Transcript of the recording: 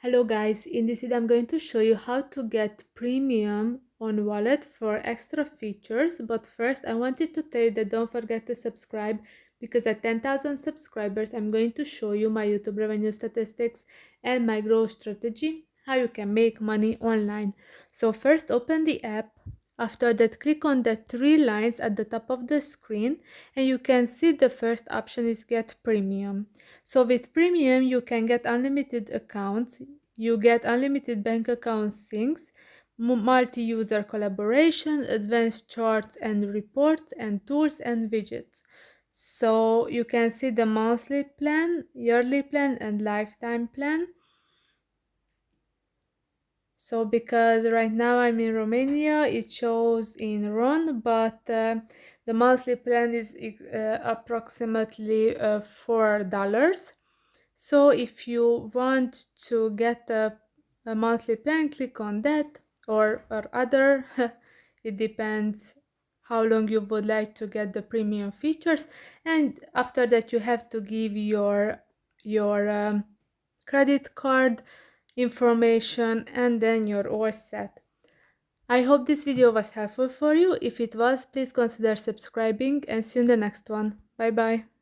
Hello guys, in this video I'm going to show you how to get premium on wallet for extra features, but first I wanted to tell you that don't forget to subscribe because at 10,000 subscribers I'm going to show you my YouTube revenue statistics and my growth strategy, how you can make money online. So first open the app. After that, click on the three lines at the top of the screen and you can see the first option is get premium. So with premium you can get unlimited accounts, you get unlimited bank account syncs, multi-user collaboration, advanced charts and reports, and tools and widgets. So you can see the monthly plan, yearly plan, and lifetime plan. So because right now I'm in Romania, it shows in RON, but the monthly plan is approximately $4. So if you want to get a monthly plan, click on that or other. It depends how long you would like to get the premium features, and after that you have to give your credit card information and then you're all set. I hope this video was helpful for you. If it was, please consider subscribing and see you in the next one. Bye bye.